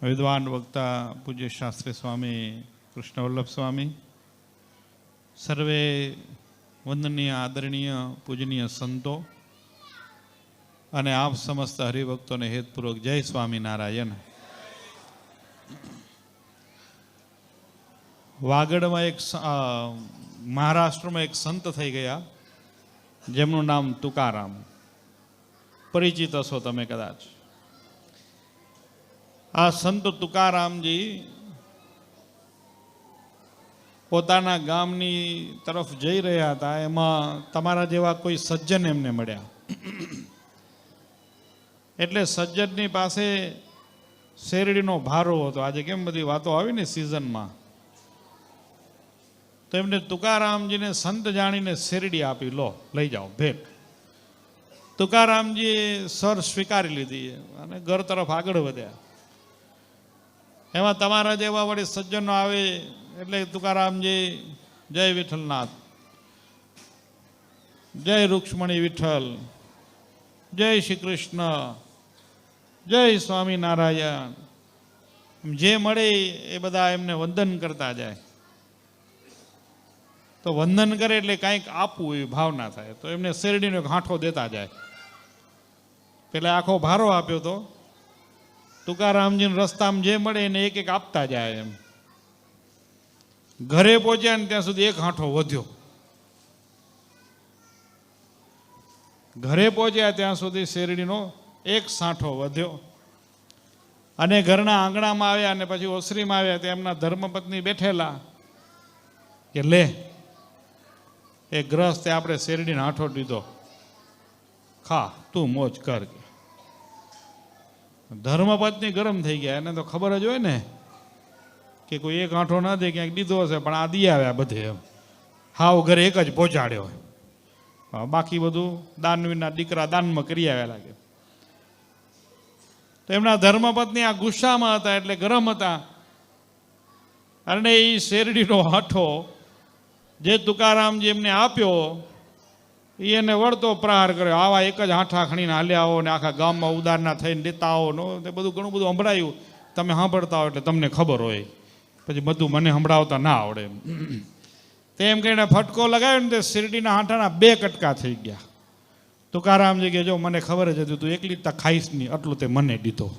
વિદ્વાન વક્તા પૂજ્ય શાસ્ત્રી સ્વામી કૃષ્ણવલ્લભ સ્વામી, સર્વે વંદનીય આદરણીય પૂજનીય સંતો અને આપ સમસ્ત હરિભક્તોને હેતપૂર્વક જય સ્વામિનારાયણ. વાગડમાં મહારાષ્ટ્રમાં એક સંત થઈ ગયા જેમનું નામ તુકારામ. પરિચિત હશો તમે કદાચ. આ સંત તુકારામજી પોતાના ગામની તરફ જઈ રહ્યા હતા. એમાં તમારા જેવા કોઈ સજ્જન એમને મળ્યા. એટલે સજ્જનની પાસે શેરડીનો ભારો હતો. આજે કેમ બધી વાતો આવી ને સિઝનમાં, તો એમને તુકારામજીને સંત જાણીને શેરડી આપી, લો લઈ જાઓ ભેટ. તુકારામજીએ સર સ્વીકારી લીધી અને ઘર તરફ આગળ વધ્યા. એમાં તમારા જેવા વળી સજ્જનો આવે એટલે તુકારામજી જય વિઠ્ઠલનાથ, જય રૂક્ષ્મણી વિઠ્ઠલ, જય શ્રી કૃષ્ણ, જય સ્વામિનારાયણ, જે મળે એ બધા એમને વંદન કરતા જાય. તો વંદન કરે એટલે કાંઈક આપવું એવી ભાવના થાય. તો એમને શેરડીનો ગાંઠો દેતા જાય. પેલા આખો ભારો આપ્યો તો તુકારામજીને રસ્તામાં જે મળે એને એક એક આપતા જાય. એમ ઘરે પહોંચ્યા ને ત્યાં સુધી એક હાંઠો વધ્યો. ઘરે પહોંચ્યા ત્યાં સુધી શેરડીનો એક સાંઠો વધ્યો. અને ઘરના આંગણામાં આવ્યા અને પછી ઓસરીમાં આવ્યા ત્યાં એમના ધર્મપત્ની બેઠેલા કે લે એ ગ્રસ્તે આપણે શેરડીનો હાંઠો દીધો, ખા તું મોજ કર. ધર્મપત્ની ગરમ થઈ ગયા. એને તો ખબર જ હોય ને કે કોઈ એક આંઠો ના દે, ક્યાંક દીધો હશે, પણ આ દી આવ્યા બધે. એમ હાવ ઘરે એક જ પહોંચાડ્યો, બાકી બધું દાનવીના દીકરા દાનમાં કરી આવ્યા લાગે. તો એમના ધર્મપત્ની આ ગુસ્સામાં હતા એટલે ગરમ હતા. અને એ શેરડીનો હાંઠો જે તુકારામજી એમને આપ્યો એને વળતો પ્રહાર કર્યો. આવા એક જ હાંઠા ખણીને હાલ્યા આવો ને આખા ગામમાં ઉદારના થઈને દેતા આવો નો, તે બધું ઘણું બધું સંભળાયું. તમે સાંભળતા હો એટલે તમને ખબર હોય, પછી બધું મને સંભળાવતા ના આવડે. તેમ કહીને ફટકો લગાવ્યો ને તે શેરડીના હાંઠાના 2 કટકા થઈ ગયા. તુકારામજી કે જો મને ખબર જ હતી તું એકલી જ ખાઈશ નહીં, આટલું તે મને દીધો.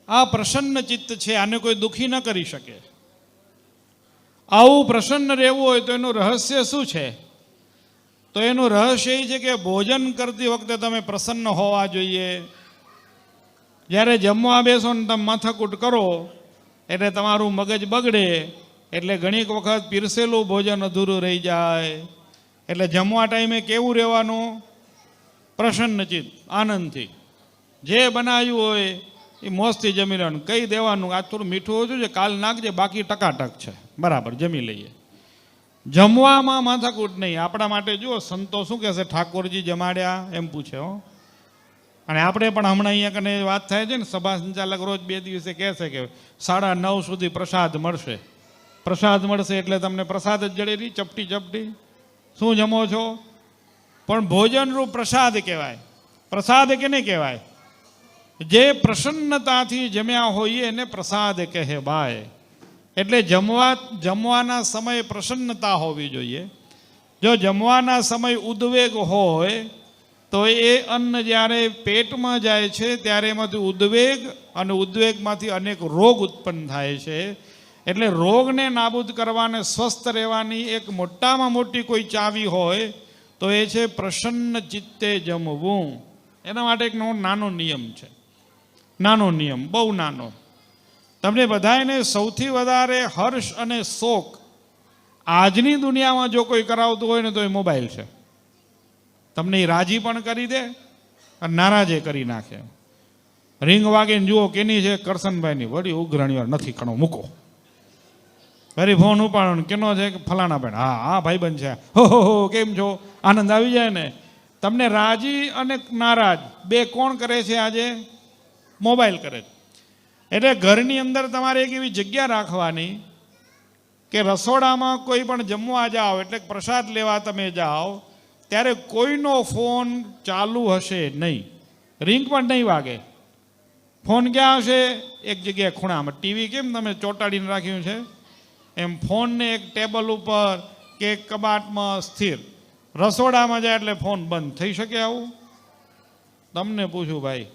આ પ્રસન્ન ચિત્ત છે, આને કોઈ દુઃખી ન કરી શકે. આવું પ્રસન્ન રહેવું હોય તો એનું રહસ્ય શું છે? તો એનું રહસ્ય એ છે કે ભોજન કરતી વખતે તમે પ્રસન્ન હોવા જોઈએ. જ્યારે જમવા બેસો ને તમે માથાકૂટ કરો એટલે તમારું મગજ બગડે, એટલે ઘણીક વખત પીરસેલું ભોજન અધૂરું રહી જાય. એટલે જમવા ટાઈમે કેવું રહેવાનું? પ્રસન્ન ચિત્ત, આનંદથી. જે બનાવ્યું હોય એ મોજથી જમી લેવાનું. કહી દેવાનું આજ થોડું મીઠું ઓછું છે, કાલ નાખજે, બાકી ટકાટક છે, બરાબર જમી લઈએ. જમવામાં માથાકૂટ નહીં. આપણા માટે જુઓ સંતો શું કહેશે, ઠાકોરજી જમાડ્યા એમ પૂછે હો. અને આપણે પણ હમણાં અહીંયા કને વાત થાય છે ને, સભા સંચાલક રોજ 2 દિવસે કહેશે કે 9:30 સુધી પ્રસાદ મળશે. પ્રસાદ મળશે એટલે તમને પ્રસાદ જ જડેલી ચપટી ચપટી શું જમો છો? પણ ભોજનરૂપ પ્રસાદ કહેવાય. પ્રસાદ કેને કહેવાય? જે પ્રસન્નતાથી જમ્યા હોઈએ એને પ્રસાદ કહેવાય. એટલે જમવાના સમયે પ્રસન્નતા હોવી જોઈએ. જો જમવાના સમય ઉદ્વેગ હોય તો એ અન્ન જ્યારે પેટમાં જાય છે ત્યારે એમાંથી ઉદ્વેગ, અને ઉદ્વેગમાંથી અનેક રોગ ઉત્પન્ન થાય છે. એટલે રોગને નાબૂદ કરવાને, સ્વસ્થ રહેવાની એક મોટામાં મોટી કોઈ ચાવી હોય તો એ છે પ્રસન્ન ચિત્તે જમવું. એના માટે એક નાનો નિયમ છે. નાનો નિયમ, બહુ નાનો. તમને બધાને સૌથી વધારે હર્ષ અને શોક આજની દુનિયામાં જો કોઈ કરાવતું હોય ને તો એ મોબાઈલ છે. તમને એ રાજી પણ કરી દે અને નારાજે કરી નાખે. રિંગ વાગીને જુઓ કેની છે, કરશનભાઈની. વળી ઉઘરાણી નથી, ખણો મૂકો. ફરી ફોન ઉપાડો, કેનો છે? ફલાણા બેન. હા હા ભાઈબંધ છે. હો કેમ છો? આનંદ આવી જાય ને. તમને રાજી અને નારાજ બે કોણ કરે છે આજે? મોબાઈલ કરે છે. એટલે ઘરની અંદર તમારે એક એવી જગ્યા રાખવાની કે રસોડામાં કોઈ પણ જમવા જાઓ એટલે પ્રસાદ લેવા તમે જાઓ ત્યારે કોઈનો ફોન ચાલુ હશે નહીં. રિંગ પણ નહીં વાગે. ફોન ક્યાં હશે? એક જગ્યાએ ખૂણામાં. ટીવી કેમ તમે ચોંટાડીને રાખ્યું છે એમ ફોનને એક ટેબલ ઉપર કે એક કબાટમાં સ્થિર. રસોડામાં જાય એટલે ફોન બંધ થઈ શકે આવું? તમને પૂછું ભાઈ,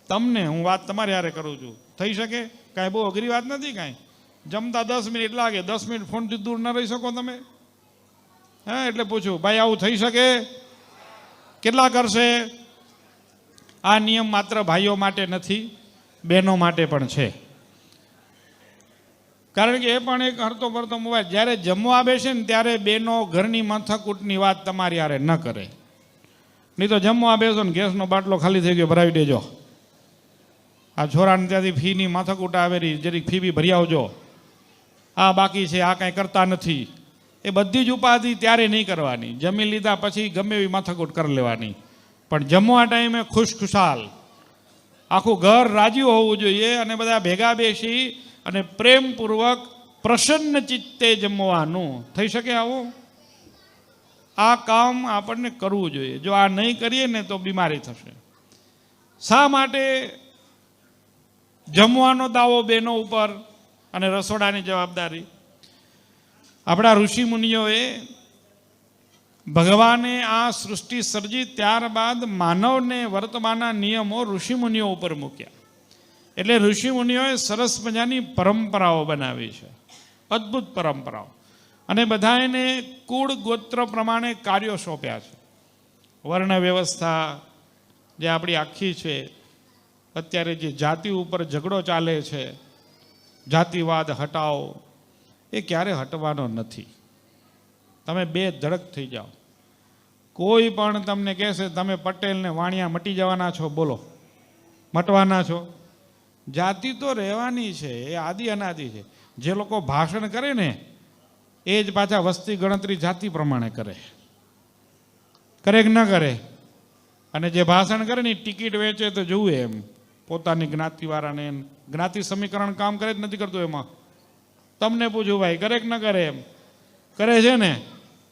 તમને, હું વાત તમારી હારે કરું છું, થઈ શકે? કાંઈ બહુ અઘરી વાત નથી. કાંઈ જમતા 10 મિનિટ લાગે, 10 મિનિટ ફોનથી દૂર ન રહી શકો તમે? હા, એટલે પૂછું ભાઈ, આવું થઈ શકે? કેટલા કરશે? આ નિયમ માત્ર ભાઈઓ માટે નથી, બહેનો માટે પણ છે. કારણ કે એ પણ એક હરતો ફરતો મોબાઈલ. જ્યારે જમવા બેસે ને ત્યારે બહેનો ઘરની માથાકૂટની વાત તમારી હારે ન કરે. નહીં તો જમવા બેસો ને ગેસનો બાટલો ખાલી થઈ ગયો, ભરાવી દેજો. આ છોરાને ત્યાંથી ફીની માથાકૂટ આવેલી, જરીક ફી બી ભરી આવજો. આ બાકી છે, આ કાંઈ કરતા નથી. એ બધી જ ઉપાધિ ત્યારે નહીં કરવાની. જમી લીધા પછી ગમે એવી માથાકૂટ કરી લેવાની. પણ જમવા ટાઈમે ખુશખુશાલ આખું ઘર રાજી હોવું જોઈએ અને બધા ભેગા બેસી અને પ્રેમપૂર્વક પ્રસન્ન ચિત્તે જમવાનું. થઈ શકે આવું? આ કામ આપણને કરવું જોઈએ. જો આ નહીં કરીએ ને તો બીમારી થશે. શા માટે જમવાનો દાવો બહેનો ઉપર અને રસોડાની જવાબદારી? આપણા ઋષિ મુનિઓએ ભગવાને આ સૃષ્ટિ સર્જી ત્યારબાદ માનવને વર્તમાનના નિયમો ઋષિમુનિઓ ઉપર મૂક્યા. એટલે ઋષિમુનિઓએ સરસ મજાની પરંપરાઓ બનાવી છે, અદ્ભુત પરંપરાઓ. અને બધાને કુળ ગોત્ર પ્રમાણે કાર્યો સોંપ્યા છે. વર્ણ વ્યવસ્થા જે આપણી આખી છે, અત્યારે જે જાતિ ઉપર ઝઘડો ચાલે છે, જાતિવાદ હટાવો, એ ક્યારે હટવાનો નથી. તમે બે ધડક થઈ જાઓ. કોઈ પણ તમને કહેશે તમે પટેલને વાણિયા મટી જવાના છો, બોલો મટવાના છો? જાતિ તો રહેવાની છે, એ આદિ અનાદિ છે. જે લોકો ભાષણ કરે ને એ જ પાછા વસ્તી ગણતરી જાતિ પ્રમાણે કરે કે ન કરે? અને જે ભાષણ કરે ને ટિકિટ વેચે તો જોવું એમ પોતાની જ્ઞાતિવાળાને. જ્ઞાતિ સમીકરણ કામ કરે જ નથી કરતું એમાં. તમને પૂછું ભાઈ, કરે કે ન કરે? એમ કરે છે ને.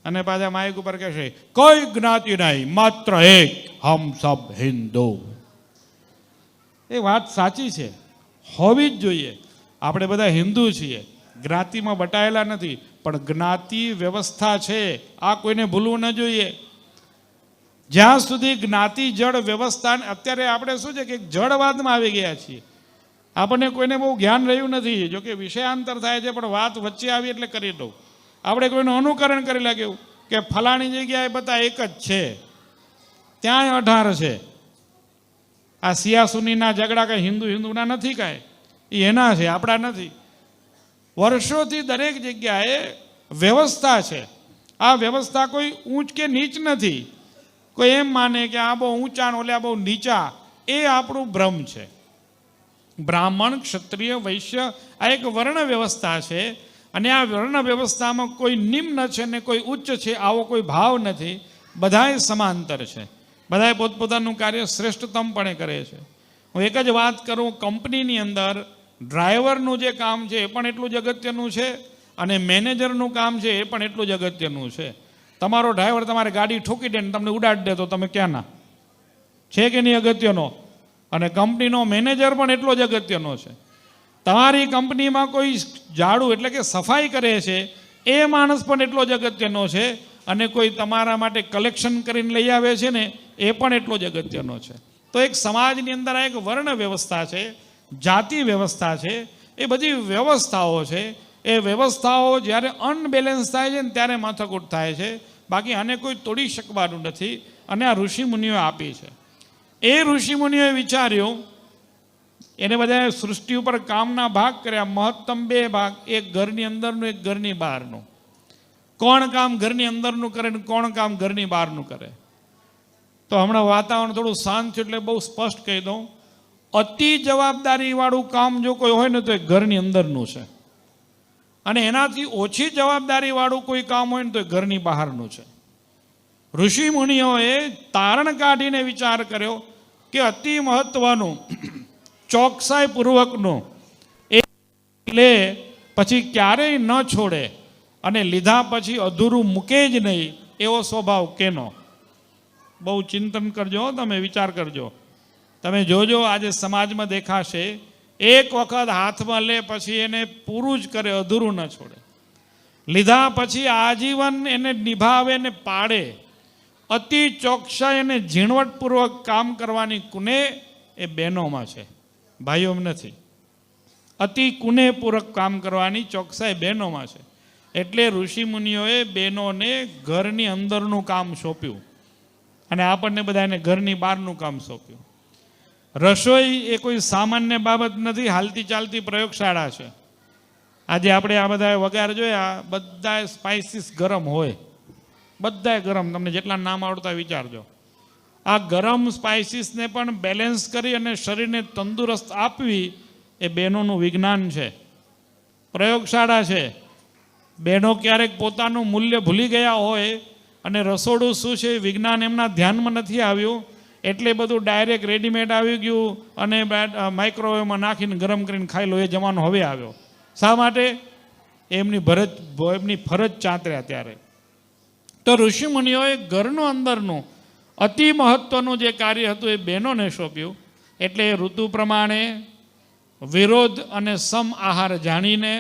અને પાછા માઇક ઉપર કહેશે કોઈ જ્ઞાતિ નહીં, માત્ર એક, હમ સબ હિન્દુ. એ વાત સાચી છે, હોવી જ જોઈએ. આપણે બધા હિન્દુ છીએ, જ્ઞાતિમાં બટાયેલા નથી. પણ જ્ઞાતિ વ્યવસ્થા છે, આ કોઈને ભૂલવું ન જોઈએ. જ્યાં સુધી જ્ઞાતિ જળ વ્યવસ્થા, અત્યારે આપણે શું છે કે જળવાદમાં આવી ગયા છીએ. આપણને કોઈને બહુ જ્ઞાન રહ્યું નથી. જોકે વિષયાંતર થાય છે, પણ વાત વચ્ચે આવી એટલે કરી દઉં. આપણે કોઈનું અનુકરણ કરી લાગ્યું કે ફલાણી જગ્યાએ બધા એક જ છે, ત્યાં 18 છે. આ સિયાસુનીના ઝઘડા કાંઈ હિન્દુના નથી, કાંઈ એ એના છે, આપણા નથી. વર્ષોથી દરેક જગ્યાએ વ્યવસ્થા છે. આ વ્યવસ્થા કોઈ ઊંચ કે નીચ નથી. કોઈ એમ માને કે આ બહુ ઊંચા ને ઓલા બહુ નીચા, એ આપણું ભ્રમ છે. બ્રાહ્મણ, ક્ષત્રિય, વૈશ્ય, આ એક વર્ણ વ્યવસ્થા છે. અને આ વર્ણ વ્યવસ્થામાં કોઈ નિમ્ન છે ને કોઈ ઉચ્ચ છે, આવો કોઈ ભાવ નથી. બધાએ સમાંતર છે. બધાએ પોતપોતાનું કાર્ય શ્રેષ્ઠતમપણે કરે છે. હું એક જ વાત કરું, કંપનીની અંદર ડ્રાઈવરનું જે કામ છે એ પણ એટલું જ અગત્યનું છે, અને મેનેજરનું કામ છે એ પણ એટલું જ અગત્યનું છે. તમારો ડ્રાઈવર તમારે ગાડી ઠોકી દે ને તમને ઉડાડી દે તો તમે ક્યાંના? છે કે નહીં અગત્યનો? અને કંપનીનો મેનેજર પણ એટલો જ અગત્યનો છે. તમારી કંપનીમાં કોઈ ઝાડુ એટલે કે સફાઈ કરે છે એ માણસ પણ એટલો જ અગત્યનો છે. અને કોઈ તમારા માટે કલેક્શન કરીને લઈ આવે છે ને એ પણ એટલો જ અગત્યનો છે. તો એક સમાજની અંદર આ એક વર્ણ વ્યવસ્થા છે, જાતિ વ્યવસ્થા છે, એ બધી વ્યવસ્થાઓ છે. એ વ્યવસ્થાઓ જ્યારે અનબેલેન્સ થાય છે ને ત્યારે માથાકૂટ થાય છે. બાકી આને કોઈ તોડી શકવાનું નથી. અને આ ઋષિમુનિઓએ આપી છે. એ ઋષિમુનિઓએ વિચાર્યું, એને બધાએ સૃષ્ટિ ઉપર કામના ભાગ કર્યા, મહત્તમ 2 ભાગ, એક ઘરની અંદરનું, એક ઘરની બહારનું. કોણ કામ ઘરની અંદરનું કરે ને કોણ કામ ઘરની બહારનું કરે? તો હમણાં વાતાવરણ થોડું શાંત છે એટલે બહુ સ્પષ્ટ કહી દઉં, અતિ જવાબદારીવાળું કામ જો કોઈ હોય ને તો એ ઘરની અંદરનું છે. અને એનાથી ઓછી જવાબદારીવાળું કોઈ કામ હોય ને તો એ ઘરની બહારનું છે. ઋષિ મુનિઓએ તારણ કાઢીને વિચાર કર્યો કે અતિ મહત્વનું, ચોકસાઈપૂર્વકનું એ લે પછી ક્યારેય ન છોડે અને લીધા પછી અધૂરું મૂકે જ નહીં, એવો સ્વભાવ કેનો? બહુ ચિંતન કરજો, તમે વિચાર કરજો. તમે જોજો આજે સમાજમાં દેખાશે, એક વખત હાથમાં લે પછી એને પૂરું જ કરે, અધૂરું ન છોડે. લીધા પછી આજીવન એને નિભાવે ને પાડે. અતિ ચોકસાઈ અને ઝીણવટપૂર્વક કામ કરવાની કુને એ બહેનોમાં છે, ભાઈઓમાં નથી. અતિ કુનેપૂર્વક કામ કરવાની ચોકસાઈ બહેનોમાં છે. એટલે ઋષિમુનિઓએ બહેનોને ઘરની અંદરનું કામ સોંપ્યું અને આપણને બધાને ઘરની બહારનું કામ સોંપ્યું. રસોઈ એ કોઈ સામાન્ય બાબત નથી, હાલતી ચાલતી પ્રયોગશાળા છે. આજે આપણે આ બધા વઘાર જોયા, બધા સ્પાઇસીસ ગરમ હોય, બધાય ગરમ, તમને જેટલા નામ આવડતા વિચારજો. આ ગરમ સ્પાઇસીસને પણ બેલેન્સ કરી અને શરીરને તંદુરસ્ત આપવી એ બહેનોનું વિજ્ઞાન છે, પ્રયોગશાળા છે. બહેનો ક્યારેક પોતાનું મૂલ્ય ભૂલી ગયા હોય અને રસોડું શું છે વિજ્ઞાન એમના ધ્યાનમાં નથી આવ્યું, એટલે બધું ડાયરેક્ટ રેડીમેડ આવી ગયું અને માઇક્રોવેવમાં નાખીને ગરમ કરીને ખાઈ લો, એ જમાનો હવે આવ્યો. શા માટે? એમની ફરજ ચાતર્યા ત્યારે. તો ઋષિમુનિઓએ ઘરનું અંદરનું અતિ મહત્વનું જે કાર્ય હતું એ બહેનોને સોંપ્યું. એટલે ઋતુ પ્રમાણે વિરોધ અને સમ આહાર જાણીને,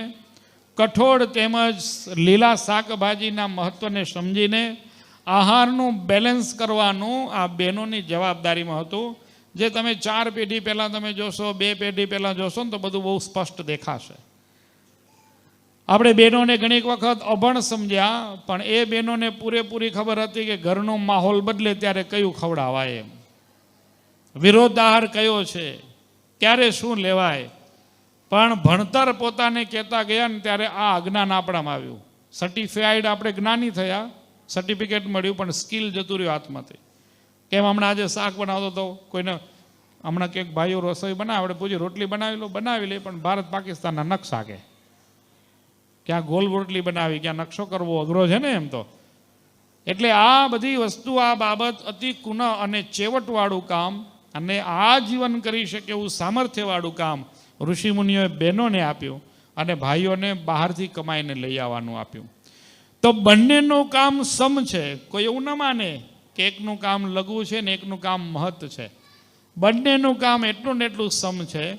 કઠોળ તેમજ લીલા શાકભાજીના મહત્વને સમજીને આહારનું બેલેન્સ કરવાનું આ બહેનોની જવાબદારીમાં હતું. જે તમે 4 પેઢી પહેલાં તમે જોશો, 2 પેઢી પહેલાં જોશો ને તો બધું બહુ સ્પષ્ટ દેખાશે. આપણે બહેનોને ઘણીક વખત અભણ સમજ્યા, પણ એ બહેનોને પૂરેપૂરી ખબર હતી કે ઘરનો માહોલ બદલે ત્યારે કયું ખવડાવાય, એમ વિરોધ આહાર કયો છે, ક્યારે શું લેવાય. પણ ભણતર પોતાને કહેતા ગયા ને ત્યારે આ અજ્ઞાન આપણામાં આવ્યું. સર્ટિફાઈડ આપણે જ્ઞાની થયા, સર્ટિફિકેટ મળ્યું, પણ સ્કિલ જતું રહ્યું હાથમાંથી. કેમ હમણાં આજે શાક બનાવતો હતો કોઈને, હમણાં ક્યાંક ભાઈઓ રસોઈ બનાવે, આપણે પૂછી રોટલી બનાવી લે, પણ ભારત પાકિસ્તાનના નકશા કે ક્યાં ગોલ રોટલી બનાવી, ક્યાં નકશો કરવો અઘરો છે ને એમ તો. એટલે આ બધી વસ્તુ, આ બાબત અતિ કુન અને ચેવટવાળું કામ અને આજીવન કરી શકે એવું સામર્થ્યવાળું કામ ઋષિમુનિઓએ બહેનોને આપ્યું અને ભાઈઓને બહારથી કમાઈને લઈ આવવાનું આપ્યું. તો બંનેનું કામ સમ છે. કોઈ એવું ન માને કે એકનું કામ લઘુ છે ને એકનું કામ મહત્ છે. બંનેનું કામ એટલું ને એટલું સમ છે.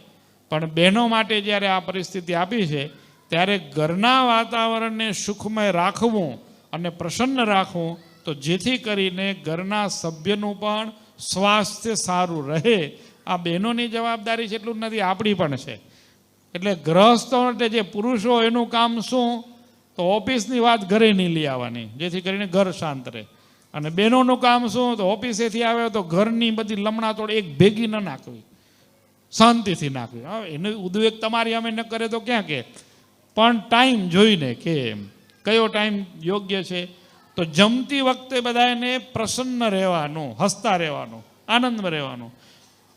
પણ બહેનો માટે જ્યારે આ પરિસ્થિતિ આપી છે ત્યારે ઘરના વાતાવરણને સુખમય રાખવું અને પ્રસન્ન રાખવું, તો જેથી કરીને ઘરના સભ્યનું પણ સ્વાસ્થ્ય સારું રહે, આ બહેનોની જવાબદારી છે. એટલું જ નથી, આપણી પણ છે. એટલે ગ્રહસ્થો માટે જે પુરુષો એનું કામ શું, તો ઓફિસની વાત ઘરે નહીં લઈ આવવાની, જેથી કરીને ઘર શાંત રહે. અને બહેનોનું કામ શું, તો ઓફિસેથી આવે તો ઘરની બધી લમણાતોડ એક ભેગી ન નાખવી, શાંતિથી નાખવી. હા, એનો ઉદ્વેગ તમારી અમે ન કરે તો ક્યાં કે, પણ ટાઈમ જોઈને કે કયો ટાઈમ યોગ્ય છે. તો જમતી વખતે બધાને પ્રસન્ન રહેવાનું, હસતા રહેવાનું, આનંદમાં રહેવાનું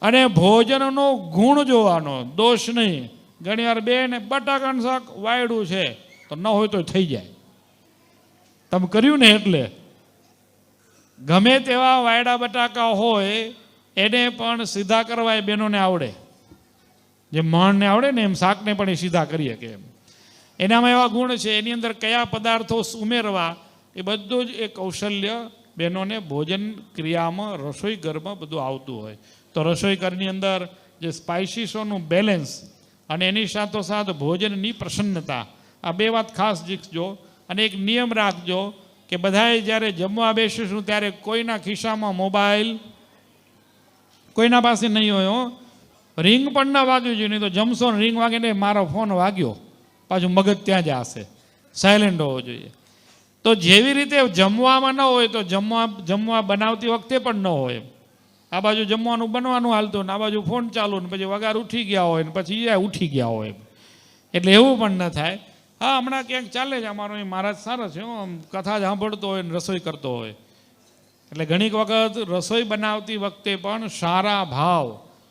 અને ભોજનનો ગુણ જોવાનો, દોષ નહીં. ઘણીવાર બેન બટાકાનું શાક વાયડું છે તો ન હોય તો થઈ જાય, તમે કર્યું ને. એટલે ગમે તેવા વાયડા બટાકા હોય એને પણ સીધા કરવા એ બહેનોને આવડે, જે મણને આવડે ને એમ શાકને પણ એ સીધા કરીએ કે એમ. એનામાં એવા ગુણ છે, એની અંદર કયા પદાર્થો ઉમેરવા, એ બધું જ એ કૌશલ્ય બહેનોને ભોજન ક્રિયામાં, રસોઈ ઘરમાં બધું આવતું હોય. તો રસોઈ ઘરની અંદર જે સ્પાઇસીસોનું બેલેન્સ અને એની સાથોસાથ ભોજનની પ્રસન્નતા, આ 2 વાત ખાસ શીખજો. અને એક નિયમ રાખજો કે બધાએ જ્યારે જમવા બેસીશું ત્યારે કોઈના ખિસ્સામાં મોબાઈલ કોઈના પાસે નહીં હોય. રિંગ પણ ન વાગ્યું જોઈએ, નહીં તો જમશો ને રિંગ વાગે ને મારો ફોન વાગ્યો, પાછું મગજ ત્યાં જ હશે. સાયલેન્ટ હોવો જોઈએ. તો જેવી રીતે જમવામાં ન હોય તો જમવા બનાવતી વખતે પણ ન હોય. આ બાજુ જમવાનું બનવાનું હાલતું ને આ બાજુ ફોન ચાલુ ને પછી વગાર ઉઠી ગયા હોય ને પછી એ ઉઠી ગયા હોય. એટલે એવું પણ ન થાય. હા, હમણાં ક્યાંક ચાલે છે અમારો એ મહારાજ સારો છે, કથા સાંભળતો હોય ને રસોઈ કરતો હોય. એટલે ઘણીક વખત રસોઈ બનાવતી વખતે પણ સારા ભાવ,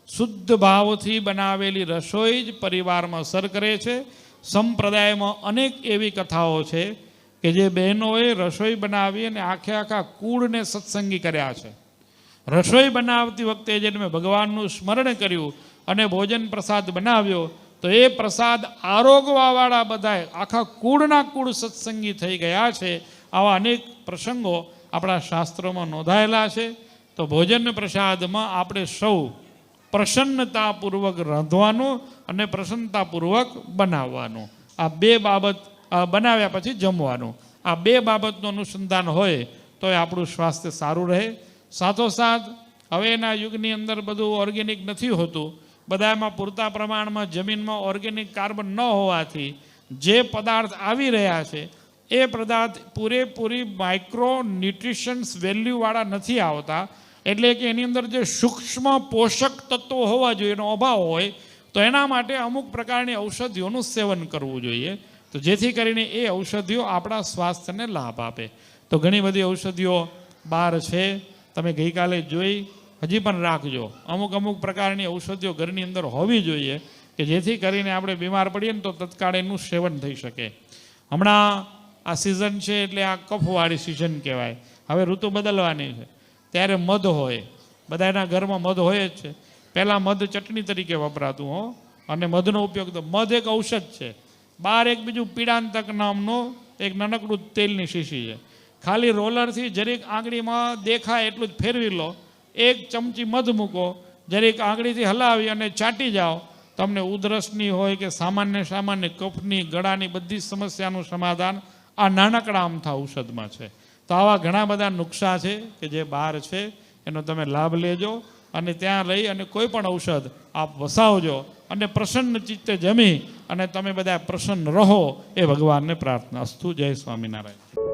શુદ્ધ ભાવથી બનાવેલી રસોઈ જ પરિવારમાં અસર કરે છે. સંપ્રદાયમાં અનેક એવી કથાઓ છે કે જે બહેનોએ રસોઈ બનાવી અને આખા કુળને સત્સંગી કર્યા છે. રસોઈ બનાવતી વખતે જેને મેં ભગવાનનું સ્મરણ કર્યું અને ભોજન પ્રસાદ બનાવ્યો, તો એ પ્રસાદ આરોગવાવાળા બધા આખા કુળના કુળ સત્સંગી થઈ ગયા છે. આવા અનેક પ્રસંગો આપણા શાસ્ત્રોમાં નોંધાયેલા છે. તો ભોજન પ્રસાદમાં આપણે સૌ પ્રસન્નતાપૂર્વક રાંધવાનું અને પ્રસન્નતાપૂર્વક બનાવવાનું. આ બે બાબત બનાવ્યા પછી જમવાનું. આ બે બાબતનું અનુસંધાન હોય તો એ આપણું સ્વાસ્થ્ય સારું રહે. સાથોસાથ હવે એના યુગની અંદર બધું ઓર્ગેનિક નથી હોતું. બધામાં પૂરતા પ્રમાણમાં જમીનમાં ઓર્ગેનિક કાર્બન ન હોવાથી જે પદાર્થ આવી રહ્યા છે એ પદાર્થ પૂરેપૂરી માઇક્રો ન્યુટ્રિશન્સ વેલ્યુવાળા નથી આવતા. એટલે કે એની અંદર જે સૂક્ષ્મ પોષક તત્વો હોવા જોઈએ એનો અભાવ હોય તો એના માટે અમુક પ્રકારની ઔષધિઓનું સેવન કરવું જોઈએ, તો જેથી કરીને એ ઔષધિઓ આપણા સ્વાસ્થ્યને લાભ આપે. તો ઘણી બધી ઔષધિઓ બહાર છે, તમે ગઈકાલે જોઈ, હજી પણ રાખજો. અમુક પ્રકારની ઔષધિઓ ઘરની અંદર હોવી જોઈએ કે જેથી કરીને આપણે બીમાર પડીએ ને તો તત્કાળ એનું સેવન થઈ શકે. હમણાં આ સિઝન છે એટલે આ કફવાળી સિઝન કહેવાય. હવે ઋતુ બદલવાની છે ત્યારે મધ હોય, બધાના ઘરમાં મધ હોય જ છે. પહેલાં મધ ચટણી તરીકે વપરાતું હો, અને મધનો ઉપયોગ તો મધ એક ઔષધ છે. બહાર એક બીજું પીડાંતક નામનો એક નાનકડું તેલની શીશી છે. ખાલી રોલરથી જરીક આંગળીમાં દેખાય એટલું જ ફેરવી લો, એક ચમચી મધ મૂકો, જરીક આંગળીથી હલાવી અને ચાટી જાઓ, તમને ઉધરસની હોય કે સામાન્ય કફની ગળાની બધી સમસ્યાનું સમાધાન આ નાનકડા અમથા ઔષધમાં છે. તો આવા ઘણા બધા નુકસા છે કે જે બહાર છે એનો તમે લાભ લેજો અને ત્યાં લઈ અને કોઈ પણ ઔષધ આપ વસાવજો અને પ્રસન્ન ચિત્તે જમી અને તમે બધા પ્રસન્ન રહો એ ભગવાનને પ્રાર્થના. અસ્તુ. જય સ્વામિનારાયણ.